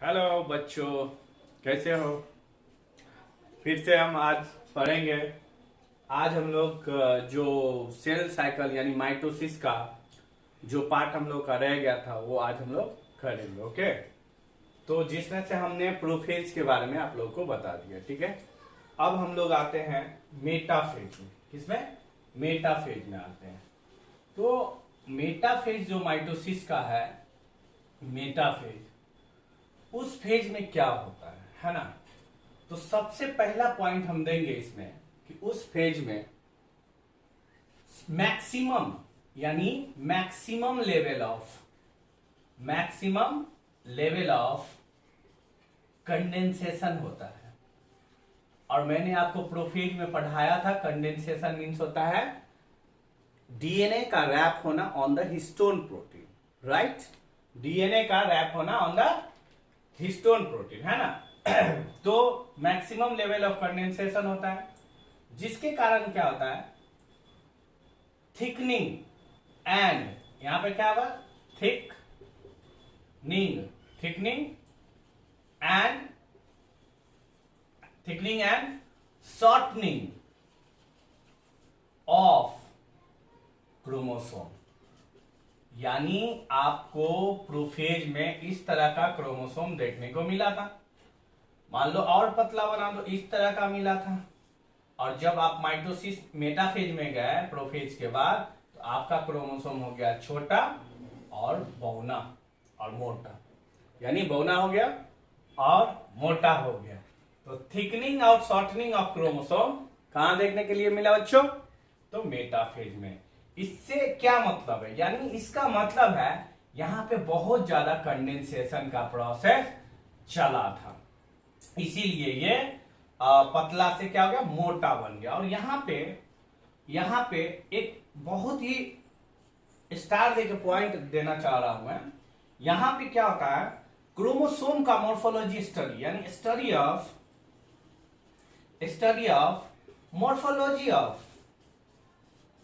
Hello बच्चों, कैसे हो। फिर से हम आज पढ़ेंगे। आज हम लोग जो सेल साइकिल यानी माइटोसिस का जो पार्ट हम लोग का रह गया था वो आज हम लोग करेंगे। ओके, तो जिसमें से हमने प्रोफेज के बारे में आप लोगों को बता दिया। ठीक है, अब हम लोग आते हैं मेटाफेज में। किसमें? मेटाफेज में आते हैं। तो मेटाफेज जो माइटोसिस का है, मेटाफेज उस फेज में क्या होता है ना। तो सबसे पहला पॉइंट हम देंगे इसमें कि उस फेज में मैक्सिमम यानी मैक्सिमम लेवल ऑफ कंडेंसेशन होता है। और मैंने आपको प्रोफेज में पढ़ाया था, कंडेंसेशन मीन्स होता है डीएनए का रैप होना on the histone protein. Right, DNA का रैप होना ऑन द हिस्टोन प्रोटीन, है ना। तो मैक्सिमम लेवल ऑफ कंडेंसेशन होता है, जिसके कारण क्या होता है, थिकनिंग एंड, यहां पे क्या होगा, thickening and shortening of chromosome. यानी आपको प्रोफेज में इस तरह का क्रोमोसोम देखने को मिला था। मान लो और पतला बना दो, इस तरह का मिला था। और जब आप माइटोसिस मेटाफेज में गए प्रोफेज के बाद, तो आपका क्रोमोसोम हो गया छोटा और बौना और मोटा। यानी बौना हो गया और मोटा हो गया। तो थिकनिंग और शॉर्टनिंग ऑफ क्रोमोसोम कहां देखने के लिए मिला बच्चों? तो मेटाफेज में। इससे क्या मतलब है? यानी इसका मतलब है यहां पे बहुत ज्यादा कंडेंसेशन का प्रोसेस चला था, इसीलिए ये पतला से क्या हो गया, मोटा बन गया। और यहां पे एक बहुत ही स्टार देके पॉइंट देना चाह रहा हूं मैं। यहां पे क्या होता है, क्रोमोसोम का मॉर्फोलॉजी स्टडी यानी study of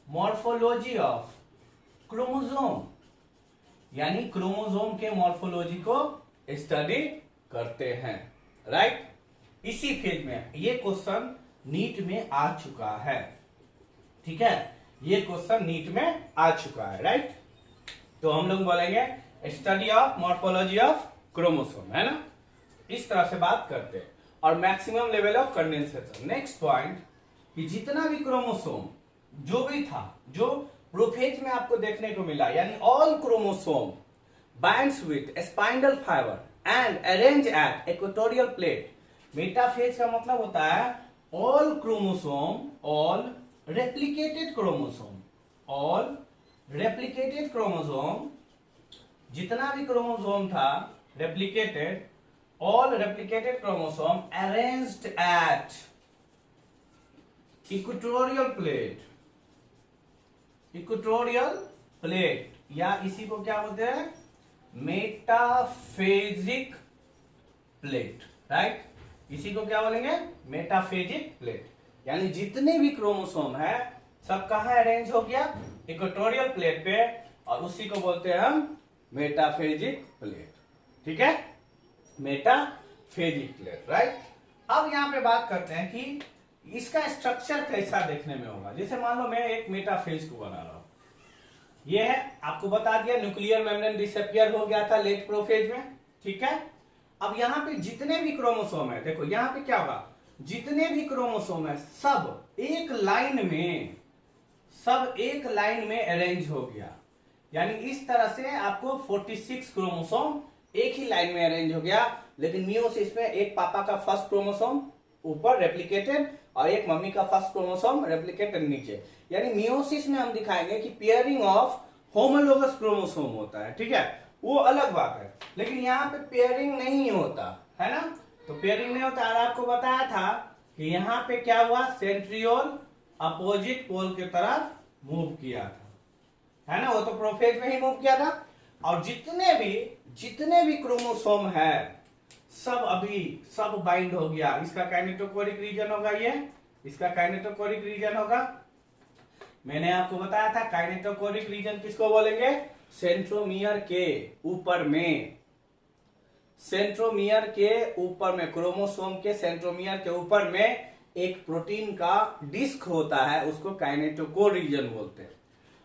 morphology of chromosome, यानी क्रोमोसोम के मॉर्फोलॉजी को स्टडी करते हैं। राइट, इसी फेज में ये क्वेश्चन नीट में आ चुका है। ठीक है, ये क्वेश्चन नीट में आ चुका है। राइट, तो हम लोग बोलेंगे study of morphology of chromosome, है ना। इस तरह से बात करते हैं। और maximum level of condensation. Next point कि जितना भी क्रोमोसोम जो भी था, जो प्रोफेज में आपको देखने को मिला, यानी all chromosome binds with spindle fibre and arrange eight equatorial plate. Metaphase का मतलब होता है ऑल रेप्लिकेटेड क्रोमोसोम, जितना भी क्रोमोसोम था all replicated chromosome arranged at equatorial plate, या इसी को क्या बोलते हैं, मेटाफेजिक प्लेट। राइट, इसी को क्या बोलेंगे, मेटाफेजिक प्लेट। यानी जितने भी क्रोमोसोम है सब कहां अरेंज हो गया, इक्वेटोरियल प्लेट पे, और उसी को बोलते हैं हम मेटाफेजिक प्लेट। ठीक है, मेटाफेजिक प्लेट। राइट, अब यहां पे बात करते हैं कि इसका स्ट्रक्चर कैसा देखने में होगा। जैसे मान लो मैं एक मेटाफेज को बना रहा हूं, ये है, आपको बता दिया न्यूक्लियर मेम्ब्रेन डिसअपियर हो गया था लेट प्रोफेज में। ठीक है, अब यहां पे जितने भी क्रोमोसोम है, देखो यहां पे क्या होगा, जितने भी क्रोमोसोम है सब एक लाइन में अरेंज हो गया। यानी इस तरह से आपको 46 क्रोमोसोम एक ही लाइन में अरेंज हो गया। लेकिन मियोसिस में एक पापा का फर्स्ट क्रोमोसोम ऊपर रेप्लिकेटेड और एक मम्मी का फर्स्ट क्रोमोसोम रेप्लिकेटेड नीचे। यानी मियोसिस में हम दिखाएंगे कि पेयरिंग ऑफ होमोलोगस क्रोमोसोम होता है। ठीक है, वो अलग बात है। लेकिन यहाँ पे पेयरिंग नहीं होता है ना, तो पेयरिंग नहीं होता। और आपको बताया था कि यहाँ पे क्या हुआ, सेंट्रियोल अपोजिट पोल की तरफ मूव किया था, है ना। वो तो प्रोफेज में ही मूव किया था। और जितने भी क्रोमोसोम है सब बाइंड हो गया। इसका काइनेटोकोरिक रीजन होगा, ये इसका काइनेटोकोरिक रीजन होगा। मैंने आपको बताया था काइनेटोकोरिक रीजन किसको बोलेंगे, सेंट्रोमियर के ऊपर में सेंट्रोमियर के ऊपर में, क्रोमोसोम के सेंट्रोमियर के ऊपर में एक प्रोटीन का डिस्क होता है, उसको काइनेटोकोर रीजन बोलते हैं।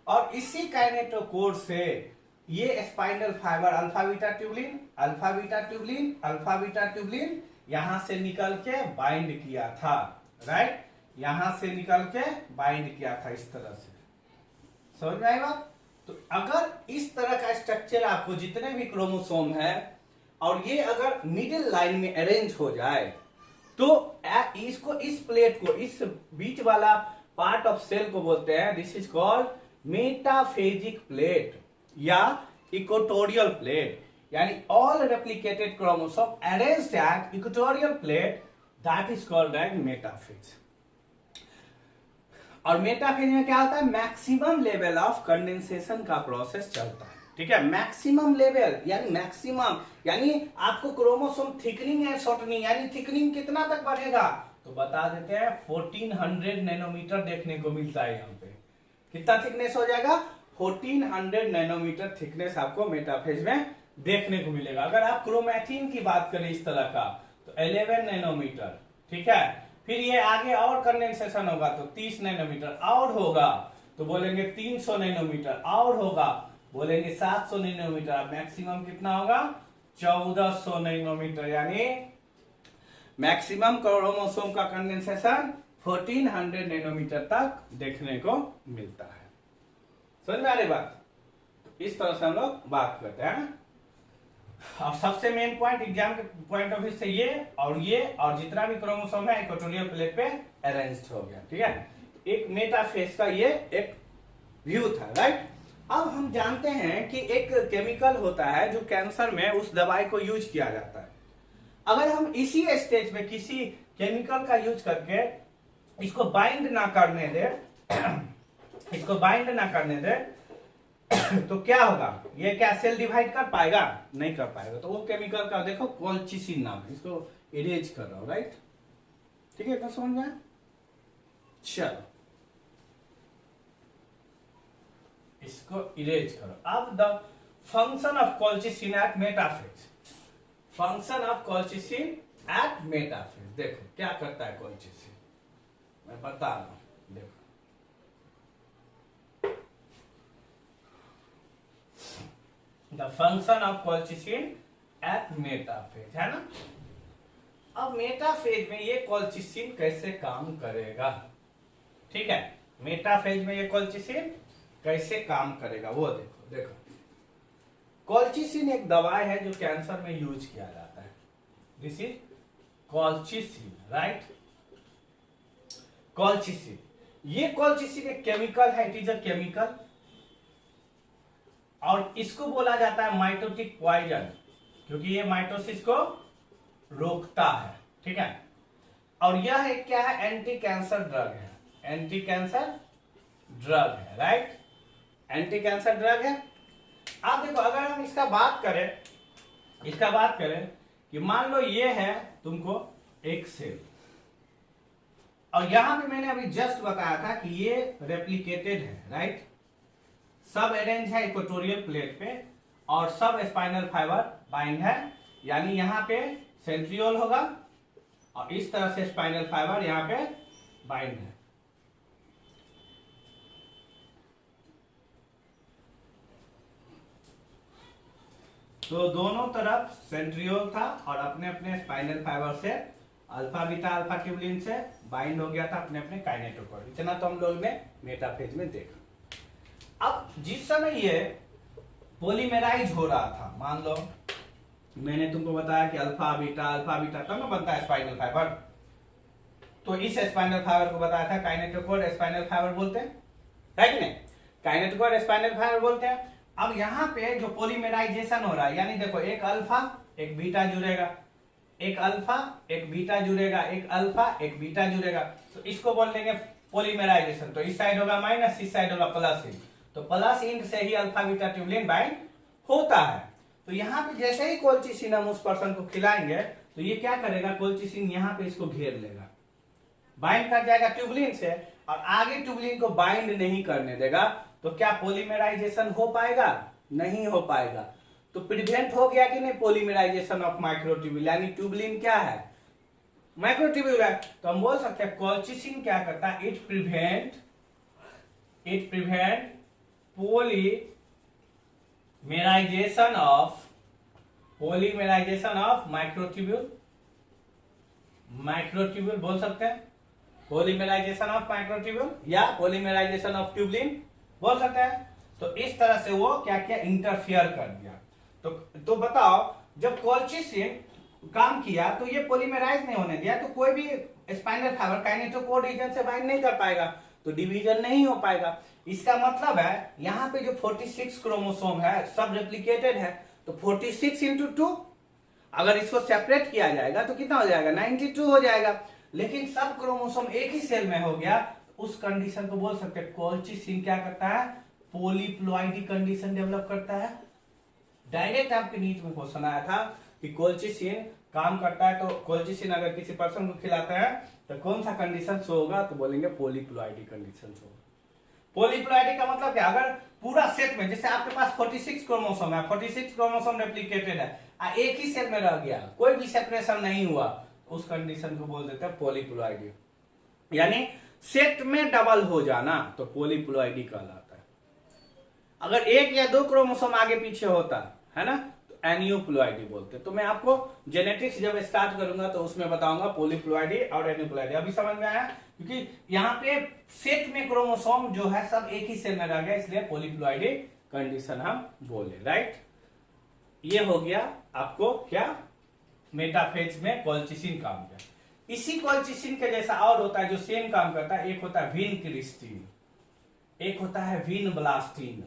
और इसी काइनेटोकोर से ये spinal fibre alpha beta tubulin, alpha beta tubulin, alpha beta tubulin यहां से निकल के बाइंड किया था, राइट, यहां से निकल के बाइंड किया था इस तरह से। समझ में आई बात? तो अगर इस तरह का स्ट्रक्चर आपको जितने भी क्रोमोसोम है और ये अगर मिडिल लाइन में अरेंज हो जाए तो इसको, इस प्लेट को, इस बीच वाला पार्ट ऑफ सेल को बोलते हैं, this is called metaphasic plate या इक्वेटोरियल प्लेट, यानी all replicated chromosome arranged at equatorial plate, that is called as metaphase. और मेटाफेज में क्या होता है? मैक्सिमम लेवल ऑफ कंडेंसेशन का प्रोसेस चलता है, ठीक है। मैक्सिमम लेवल यानी मैक्सिमम, यानी आपको क्रोमोसोम थिकनिंग है शॉर्टनिंग, यानी थिकनिंग कितना तक बढ़ेगा तो बता देते हैं 1400 नैनोमीटर देखने को मिलता है। यहाँ पे कितना थिकनेस हो जाएगा? 1400 नैनोमीटर थिकनेस आपको मेटाफेज में देखने को मिलेगा। अगर आप क्रोमैटिन की बात करें इस तरह का तो 11 नैनोमीटर, ठीक है। फिर ये आगे और कंडेंसेशन होगा तो 30 नैनोमीटर और होगा तो बोलेंगे 300 नैनोमीटर और होगा, बोलेंगे 700 नैनोमीटर। अब मैक्सिमम कितना होगा? 1400 नैनोमीटर, यानी मैक्सिमम क्रोमोसोम का कंडेंसेशन 1400 नैनोमीटर तक देखने को मिलता है। समझ में आ रही बात? इस तरह से हम लोग बात करते हैं ना। अब सबसे मेन पॉइंट एग्जाम के पॉइंट ऑफ व्यू से ये और जितना भी क्रोमोसोम है इक्वेटोरियल प्लेट पे अरेंज्ड हो गया, ठीक है। एक मेटाफेज का ये एक व्यू था, राइट। अब हम जानते हैं कि एक केमिकल होता है जो कैंसर में उस दवाई को यूज किया जाता है। अगर हम इसी स्टेज में किसी केमिकल का यूज करके इसको बाइंड ना करने दे तो क्या होगा? ये क्या सेल डिवाइड कर पाएगा? नहीं कर पाएगा। तो वो केमिकल का देखो कॉल्चिसिन नाम है, इसको इरेज कर रहा हूं, राइट, ठीक है। तो समझ में? चलो इसको इरेज करो। अब the function of colchicine at metaphase, function of colchicine at metaphase, देखो क्या करता है कॉल्चिसिन, मैं बता रहा हूं, देखो। The function of colchicine at metaphase, है ना। अब मेटाफेज में ये कॉल्चिसिन कैसे काम करेगा, ठीक है। मेटाफेज में ये कॉल्चिसिन कैसे काम करेगा वो देखो। कॉल्चिसिन एक दवाई है जो कैंसर में यूज किया जाता है। This is colchicine, right. Colchicine, ये कॉल्चिसिन एक केमिकल है, इट इज अ केमिकल, और इसको बोला जाता है माइटोटिक पॉइजन क्योंकि ये माइटोसिस को रोकता है, ठीक है। और यह एक क्या है? एंटी कैंसर ड्रग है, एंटी कैंसर ड्रग है, राइट, एंटी कैंसर ड्रग है। आप देखो, अगर हम इसका बात करें कि मान लो ये है तुमको एक सेल, और यहां पे मैंने अभी जस्ट बताया था कि ये रेप्लिकेटेड है, राइट, सब अरेंज है इक्वेटोरियल प्लेट पे और सब स्पाइनल फाइबर बाइंड है, यानी यहां पे सेंट्रियोल होगा और इस तरह से स्पाइनल फाइबर यहां पे बाइंड है। तो दोनों तरफ सेंट्रियोल था और अपने अपने स्पाइनल फाइबर से अल्फा बीटा अल्फा ट्यूबलिन से बाइंड हो गया था अपने अपने काइनेटोकोर। इतना तो हम लोग ने मेटाफेज में देखा। अब जिस समय ये पॉलीमेराइज हो रहा था, मान लो मैंने तुमको बताया कि अल्फा बीटा तब ना बनता है स्पाइनल फाइबर, तो इस स्पाइनल फाइबर को बताया था काइनेटोकोर स्पाइनल फाइबर बोलते हैं, है कि नहीं? काइनेटोकोर स्पाइनल फाइबर बोलते हैं। अब यहाँ पे जो पॉलीमेराइजेशन हो रहा है, यानी देखो एक अल्फा एक बीटा जुड़ेगा, एक अल्फा एक बीटा जुड़ेगा, एक अल्फा एक बीटा जुड़ेगा, तो इसको बोल देंगे पॉलीमेराइजेशन। तो इस साइड होगा माइनस, इस साइड होगा प्लस, तो प्लस इंट से ही अल्फा बीटा ट्यूबलिन बाइंड होता है। तो यहाँ पे जैसे ही कोल्चिसिन हम उस पर्सन को खिलाएंगे तो ये क्या करेगा? कोल्चिसिन यहाँ पे इसको घेर लेगा, बाइंड कर जाएगा ट्यूबलिन से और आगे ट्यूबलिन को बाइंड नहीं करने देगा। तो क्या पॉलीमेराइजेशन हो पाएगा? नहीं हो पाएगा। तो प्रिवेंट हो गया कि नहीं पॉलीमराइजेशन ऑफ माइक्रोट्यूब्यूल, यानी ट्यूबुलिन क्या है, माइक्रोट्यूब्यूल है। तो हम बोल सकते हैं कोल्चिसिन क्या करता है, it prevent polymerization of microtubule बोल सकते हैं, पॉलीमराइजेशन ऑफ माइक्रोट्यूब्यूल या पॉलीमराइजेशन ऑफ ट्यूबुलिन बोल सकते हैं। तो इस तरह से वो क्या क्या इंटरफियर कर दिया। तो बताओ, जब कोल्चिसिन काम किया तो ये पॉलीमराइज नहीं होने दिया, तो कोई भी स्पाइनल फाइबर काइनेटोकोर रीजन से बाइंड नहीं कर पाएगा, तो डिवीजन नहीं हो पाएगा। इसका मतलब है यहाँ पे जो 46 क्रोमोसोम है सब रेप्लिकेटेड है, तो 46 इंटू 2, अगर इसको सेपरेट किया जाएगा तो कितना हो जाएगा, 92 हो जाएगा। लेकिन सब क्रोमोसोम एक ही सेल में हो गया, उस कंडीशन को बोल सकते हैं कोल्चिसिन क्या करता है, पॉलीप्लॉइडी कंडीशन डेवलप करता है। डायरेक्ट आपके नीच में क्वेश्चन आया था कि कोल्चिसिन काम करता है, तो कोल्चिसिन अगर किसी पर्सन को खिलाता है तो कौन सा कंडीशन शो होगा, तो बोलेंगे पॉलीप्लॉइडी कंडीशन शो होगा। पॉलीप्लॉइडी का मतलब क्या, अगर पूरा सेट में, जैसे आपके पास 46 क्रोमोसोम है, 46 क्रोमोसोम रेप्लिकेटेड है, एक ही सेल में रह गया, कोई भी सेपरेशन नहीं हुआ, उस कंडीशन को बोल देते हैं पॉलीप्लॉइडी, यानी सेट में डबल हो जाना, तो पॉलीप्लॉइडी कहलाता है। अगर एक या दो क्रोमोसोम आगे पीछे होता है ना, तो एनियोप्लॉइडी बोलते हैं। तो मैं आपको जेनेटिक्स जब स्टार्ट करूंगा तो उसमें बताऊंगा पॉलीप्लॉइडी और एनियोप्लॉइडी। अभी समझ में आया, क्योंकि यहाँ पे सेट में क्रोमोसोम जो है सब एक ही सेल में रह गया, इसलिए पॉलीप्लॉइडी कंडीशन हम बोले, राइट। ये हो गया आपको क्या, मेटाफेज में कोल्चिसिन काम किया। इसी कोल्चिसिन के जैसा और होता है जो सेम काम करता है, एक होता है विनक्रिस्टिन, एक होता है विनब्लास्टिन।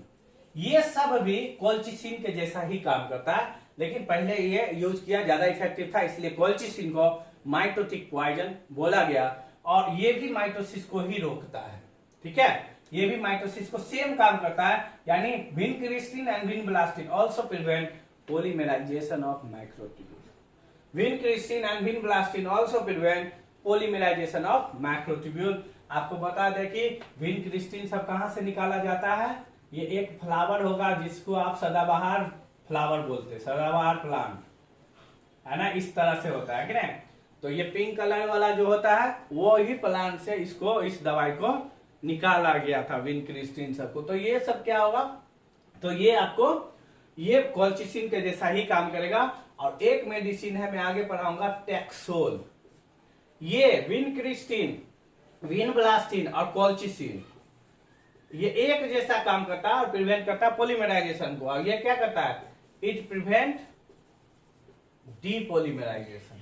ये सब भी कोल्चिसिन के जैसा ही काम करता है, लेकिन पहले ये यूज किया ज्यादा इफेक्टिव था, इसलिए कोल्चिसिन को माइटोटिक पॉइजन बोला गया। और ये भी माइटोसिस को ही रोकता है, ठीक है, ये भी माइटोसिस को सेम काम करता है, यानी vincristine and vinblastine also prevent polymerization of microtubule. Vincristine and vinblastine also prevent polymerization of microtubule. आपको बता दें कि विनक्रिस्टिन सब कहां से निकाला जाता है, ये एक फ्लावर होगा जिसको आप सदाबहार फ्लावर बोलते हैं, सदाबहार प्लांट है ना, इस तरह से होता है कि नहीं। तो ये पिंक कलर वाला जो होता है वो ही प्लांट से इसको, इस दवाई को निकाला गया था, विनक्रिस्टिन सबको। तो ये सब क्या होगा, तो ये आपको ये कोल्चिसिन के जैसा ही काम करेगा। और एक मेडिसिन है, मैं आगे पढ़ाऊंगा, टैक्सोल। ये विनक्रिस्टिन, विनब्लास्टिन और कोल्चिसिन ये एक जैसा काम करता है और प्रिवेंट करता है पॉलीमराइजेशन को। और ये क्या करता है, it prevent depolymerisation,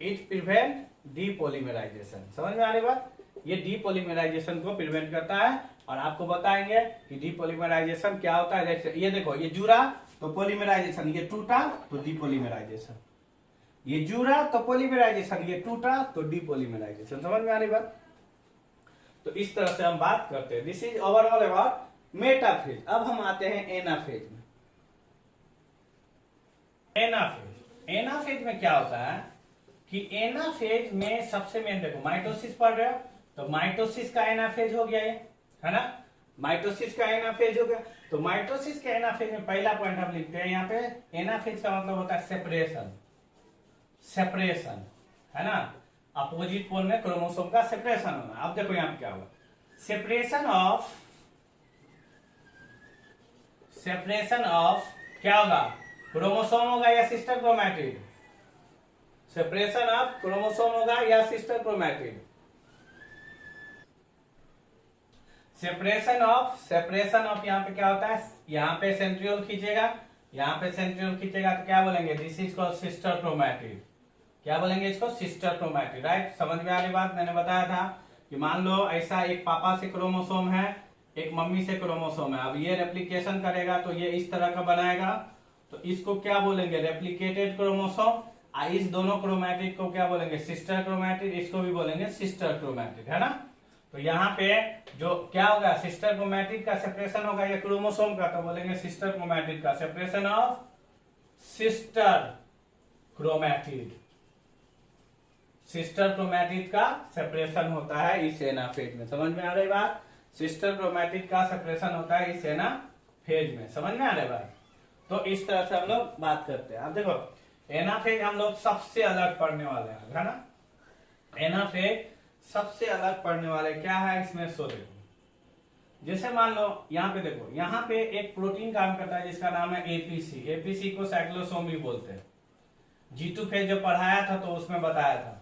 it prevent depolymerisation. समझ में आ रही बात, ये डीपॉलीमराइजेशन को प्रिवेंट करता है। और आपको बताएंगे कि डीपॉलीमराइजेशन क्या होता है। जैसे ये देखो, ये जुड़ा तो पॉलीमराइजेशन, ये टूटा तो डीपॉलीमराइजेशन, ये जुड़ा तो पॉलीमराइजेशन, ये टूटा तो डीपॉलीमराइजेशन। समझ में आ रही बात। तो इस तरह से हम बात करते हैं। This is overall about metaphase. अब हम आते हैं एनाफेज में। एनाफेज में क्या होता है कि एनाफेज में सबसे मेन देखो, माइटोसिस पढ़ रहे हो तो माइटोसिस का एनाफेज हो गया, ये है ना, माइटोसिस का एनाफेज हो गया। तो माइटोसिस के एनाफेज में पहला पॉइंट हम लिखते हैं यहाँ पे, एनाफेज का मतलब होता है सेपरेशन, सेपरेशन है ना, अपोजिट पोल में क्रोमोसोम का सेपरेशन होना। अब देखो यहाँ पे क्या होगा, सेपरेशन ऑफ क्या होगा, क्रोमोसोम होगा या sister chromatid, separation of chromosome होगा या सिस्टर क्रोमैटिड। सेपरेशन ऑफ यहाँ पे क्या होता है, यहाँ पे सेंट्रियोल खींचेगा, यहाँ पे सेंट्रियोल खींचेगा, तो क्या बोलेंगे, this is called sister chromatid. क्या बोलेंगे इसको, सिस्टर क्रोमैटिड, राइट। समझ में आ रही बात। मैंने बताया था कि मान लो ऐसा एक पापा से क्रोमोसोम है, एक मम्मी से क्रोमोसोम है। अब ये रेप्लिकेशन करेगा तो ये इस तरह का बनाएगा, तो इसको क्या बोलेंगे, रेप्लिकेटेड क्रोमोसोम। इस दोनों क्रोमैटिड को क्या बोलेंगे, सिस्टर क्रोमैटिड, इसको भी बोलेंगे सिस्टर क्रोमैटिड, है ना। तो यहाँ पे जो क्या होगा, सिस्टर क्रोमैटिड का सेपरेशन होगा या क्रोमोसोम का, तो बोलेंगे सिस्टर क्रोमैटिड का separation of sister chromatid, sister chromatid का सेपरेशन होता है इस एनाफेज में। समझ में आ रही बात, सिस्टर क्रोमैटिड का सेपरेशन होता है इस एनाफेज में। समझ में आ रही बात। तो इस तरह से हम लोग बात करते हैं। अब देखो एनाफेज हम लोग सबसे अलग पढ़ने वाले हैं, है ना। एनाफेज सबसे अलग पढ़ने वाले क्या है इसमें, सो देखो जैसे मान लो यहाँ पे देखो, यहाँ पे एक प्रोटीन काम करता है जिसका नाम है एपीसी। एपीसी को साइक्लोसोम भी बोलते हैं। G2 फेज जो पढ़ाया था तो उसमें बताया था।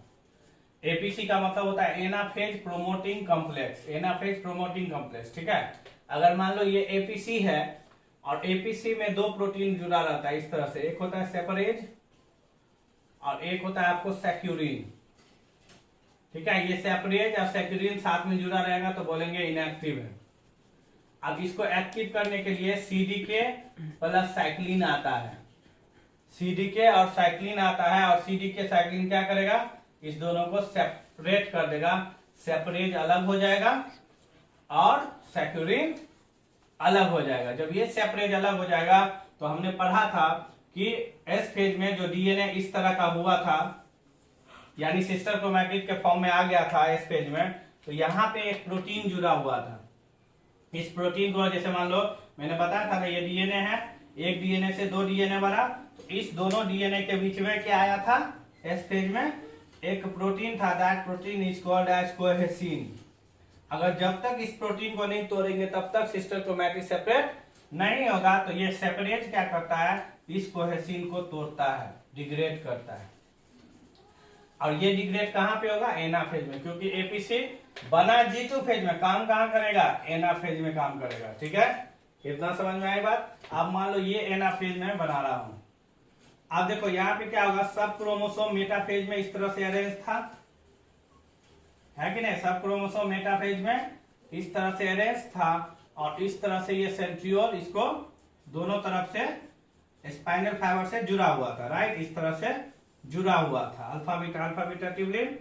एपीसी का मतलब होता है anaphase promoting complex. Anaphase promoting complex, ठीक है। अगर मान लो ये एपीसी है और एपीसी में दो प्रोटीन जुड़ा रहता है इस तरह से, एक होता है सेपरेज और एक होता है आपको सैक्यूरिन, ठीक है। ये सेपरेज और सैक्यूरिन साथ में जुड़ा रहेगा तो बोलेंगे इनएक्टिव है। अब इसको एक्टिव करने के लिए सीडीके प्लस साइक्लिन आता है। सीडीके और साइक्लिन आता है और सीडीके साइक्लिन क्या करेगा, इस दोनों को सेपरेट कर देगा। सेपरेज अलग हो जाएगा और सैक्यूरिन अलग हो जाएगा। जब ये सेपरेज अलग हो जाएगा तो हमने पढ़ा था कि एस फेज में जो डीएनए इस तरह का हुआ था, यानी सिस्टर क्रोमैटिड के फॉर्म में आ गया था एस फेज में, तो यहाँ पे एक प्रोटीन जुड़ा हुआ था। इस प्रोटीन को जैसे मान लो मैंने बताया था ना, ये डीएनए है, एक डीएनए से दो डीएनए बना, तो इस दोनों डीएनए के बीच में क्या आया था, एस फेज में एक प्रोटीन था। That protein is called as cohesin. अगर जब तक इस प्रोटीन को नहीं तोड़ेंगे तब तक सिस्टर क्रोमैटिड सेपरेट नहीं होगा। तो ये सेपरेज क्या करता है, इस कोहेसिन को तोड़ता है, डिग्रेड करता है। और ये डिग्रेड कहां पे होगा, एनाफेज में, क्योंकि एपीसी बना G2 फेज में, काम कहां करेगा, एनाफेज में काम करेगा, ठीक है। इतना समझ में आई बात। अब मान लो ये एनाफेज में बना रहा हूं। अब देखो यहाँ पे क्या होगा, सब क्रोमोसोम मेटाफेज में इस तरह से अरेंज था, है कि नहीं। सब क्रोमोसोम मेटाफेज में इस तरह से अरेंज था और इस तरह से ये सेंट्रियोल इसको दोनों तरफ से स्पाइनल फाइबर से जुड़ा हुआ था, राइट। इस तरह से जुड़ा हुआ था, अल्फा बीटा ट्यूबुलिन।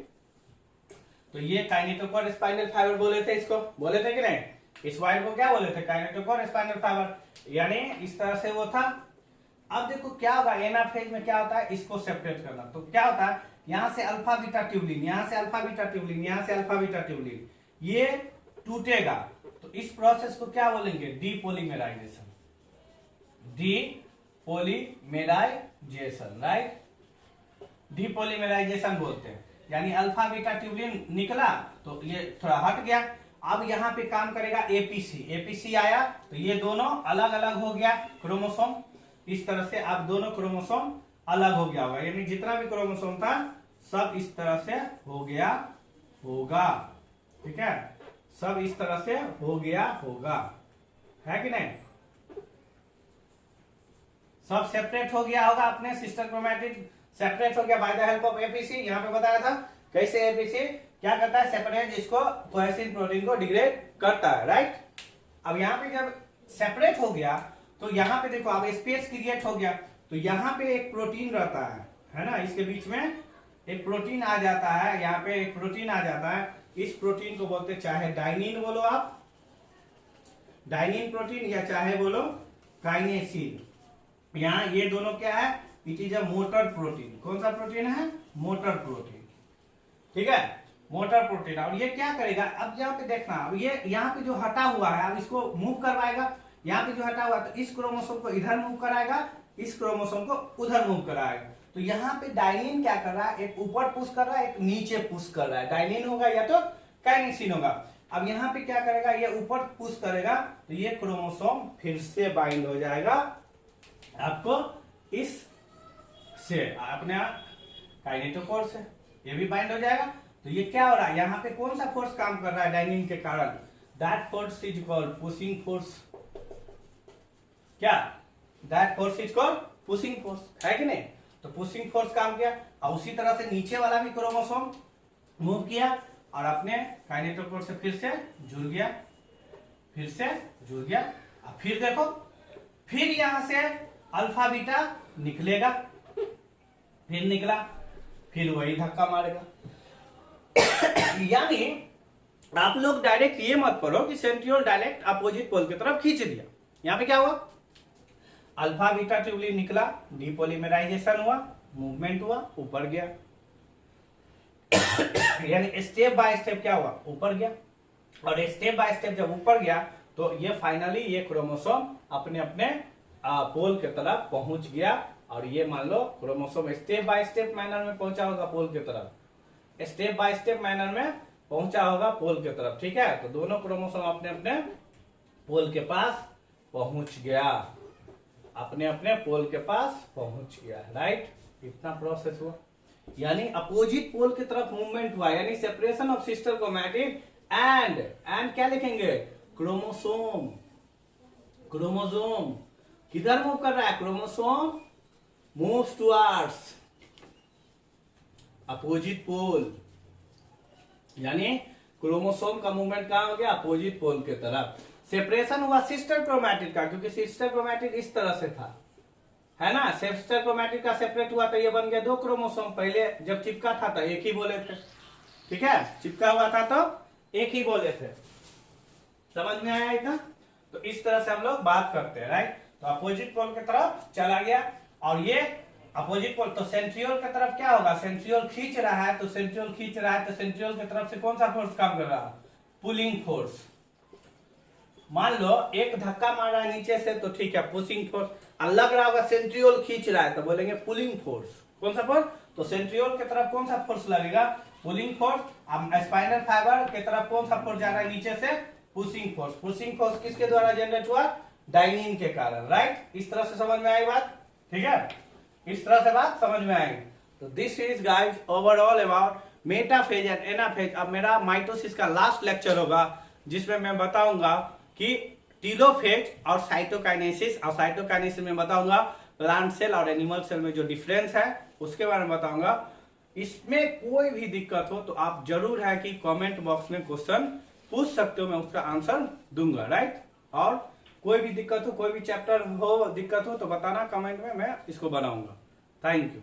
तो ये काइनेटोकोर स्पाइनल फाइबर बोले थे, इसको बोले थे कि नहीं। इस वायर को क्या बोले थे, काइनेटोकोर स्पाइनल फाइबर, यानी इस तरह से वो था। अब देखो क्या होगा, एनाफेज में क्या होता है, इसको सेपरेट करना। तो क्या होता है, यहां से अल्फा बीटा ट्यूबुलिन, यहां से अल्फा बीटा ट्यूबुलिन, यहां से अल्फा बीटा ट्यूबुलिन, ये टूटेगा। तो इस प्रोसेस को क्या बोलेंगे, डीपोलीमराइजेशन। डीपोलीमराइजेशन, राइट, डीपोलीमराइजेशन बोलते हैं। यानी अल्फा बीटा ट्यूबुलिन निकला तो ये थोड़ा हट गया। अब यहाँ पे काम करेगा एपीसी। एपीसी आया तो ये दोनों अलग अलग हो गया क्रोमोसोम, इस तरह से। अब दोनों क्रोमोसोम अलग हो गया होगा, यानी जितना भी क्रोमोसोम था सब इस तरह से हो गया होगा, ठीक है। सब इस तरह से हो गया होगा, है कि नहीं। सब सेपरेट हो गया होगा, अपने सिस्टर क्रोमैटिड सेपरेट हो गया by the help of APC. यहाँ पे बताया था कैसे एपीसी क्या करता है, सेपरेट इसको कोहेसिन प्रोटीन को डिग्रेड करता है, राइट। अब यहाँ पे जब सेपरेट हो गया तो यहाँ पे देखो अब स्पेस क्रिएट हो गया। तो यहाँ पे एक प्रोटीन रहता है ना, इसके बीच में एक प्रोटीन आ जाता है, यहाँ पे एक प्रोटीन आ जाता है। इस प्रोटीन को बोलते चाहे डाइनिन बोलो आप, डाइनिन प्रोटीन, या चाहे बोलो काइनेसिन। यहाँ ये दोनों क्या है, it is a motor protein. कौन सा प्रोटीन है, मोटर प्रोटीन, ठीक है, मोटर प्रोटीन। और ये क्या करेगा, अब यहाँ पे देखना, अब ये यहाँ पे जो हटा हुआ है अब इसको मूव करवाएगा। यहाँ पे जो हटा हुआ तो इस क्रोमोसोम को इधर मूव कराएगा, इस क्रोमोसोम को उधर मूव कराएगा। तो यहाँ पे डाइनिन क्या कर रहा है, एक ऊपर पुश कर रहा है, एक नीचे पुश कर रहा है। डाइनिन होगा या तो काइनेसिन होगा। अब यहाँ पे क्या करेगा, ये ऊपर पुश करेगा तो ये क्रोमोसोम फिर से बाइंड हो जाएगा आपको इस से, अपने काइनेटोकोर से, ये भी बाइंड हो जाएगा। तो ये क्या हो रहा है, यहाँ पे कौन सा फोर्स काम कर रहा है डाइनिन के कारण, that force is called pushing force. क्या, that force is called pushing force, है कि नहीं। तो पुशिंग फोर्स काम किया और उसी तरह से नीचे वाला भी क्रोमोसोम मूव किया और अपने काइनेटोकोर से फिर से जुड़ गया, फिर से जुड़ गया। अब फिर देखो, फिर यहां से अल्फा बीटा निकलेगा, फिर निकला, फिर वही धक्का मारेगा। यानी आप लोग डायरेक्ट ये मत पढ़ो कि सेंट्रियोल डायरेक्ट अपोजिट पोल की तरफ खींच दिया। यहां पे क्या हुआ, अल्फा बीटा ट्यूबुलिन निकला, डीपोलीमराइजेशन हुआ, मूवमेंट हुआ, ऊपर गया। यानी स्टेप बाय स्टेप क्या हुआ, ऊपर गया। और स्टेप बाय स्टेप जब ऊपर गया तो ये फाइनली ये क्रोमोसोम अपने अपने पोल की तरफ पहुंच गया, और ये मान लो chromosome step by step manner में पहुंचा होगा पोल की तरफ, स्टेप बाय स्टेप मैनर में पहुंचा होगा पोल की तरफ। ठीक है, तो दोनों क्रोमोसोम अपने अपने पोल के पास पहुंच गया, अपने अपने पोल के पास पहुंच गया। राइट, इतना प्रोसेस हुआ, यानी अपोजिट पोल की तरफ मूवमेंट हुआ, यानी separation of sister chromatid and क्या लिखेंगे, क्रोमोसोम। क्रोमोसोम किधर मूव कर रहा है, chromosome moves towards opposite pole, यानी क्रोमोसोम का मूवमेंट कहां हो गया, अपोजिट पोल की तरफ। सेपरेशन हुआ सिस्टर क्रोमैटिड का, क्योंकि सिस्टर क्रोमैटिड इस तरह से था, है ना, सिस्टर क्रोमैटिड का सेपरेट हुआ तो ये बन गया 2 क्रोमोसोम। पहले जब चिपका था तो एक ही बोले थे, ठीक है, चिपका हुआ था तो एक ही बोले थे। समझ में आया इतना? तो इस तरह से हम लोग बात करते हैं। राइट, तो अपोजिट पोल की तरफ चला गया, और ये अपोजिट पोल, तो सेंट्रियोल की तरफ क्या होगा, सेंट्रियोल खींच रहा है, तो सेंट्रियोल खींच रहा है तो सेंट्रियोल की तरफ से कौन सा फोर्स काम कर रहा है, पुलिंग फोर्स। मान लो एक धक्का मार रहा है नीचे से तो ठीक है, पुशिंग फोर्स, और लग रहा होगा सेंट्रियोल खींच रहा है तो बोलेंगे पुलिंग फोर्स। कौन सा फोर्स, तो सेंट्रियोल की तरफ कौन सा फोर्स लगेगा, पुलिंग फोर्स। अब स्पाइनल फाइबर की तरफ कौन सा फोर्स जा रहा है नीचे से, पुशिंग फोर्स। पुशिंग फोर्स किसके द्वारा जनरेट हुआ, डायनिन के कारण। राइट, इस तरह से समझ में आई बात, ठीक है, इस तरह से बात समझ में आएगी। तो this is guys overall about metaphase and anaphase. अब मेरा माइटोसिस का लास्ट लेक्चर होगा जिसमें मैं बताऊंगा कि टीलोफेज और साइटोकाइनेसिस, और साइटोकाइनेसिस में बताऊंगा प्लांट सेल और एनिमल सेल में जो डिफरेंस है उसके बारे में बताऊंगा। इसमें कोई भी दिक्कत हो तो आप जरूर है कि कमेंट बॉक्स में क्वेश्चन पूछ सकते हो, मैं उसका आंसर दूंगा। राइट, और कोई भी दिक्कत हो, कोई भी चैप्टर हो दिक्कत हो तो बताना कमेंट में, मैं इसको बनाऊंगा। Thank you.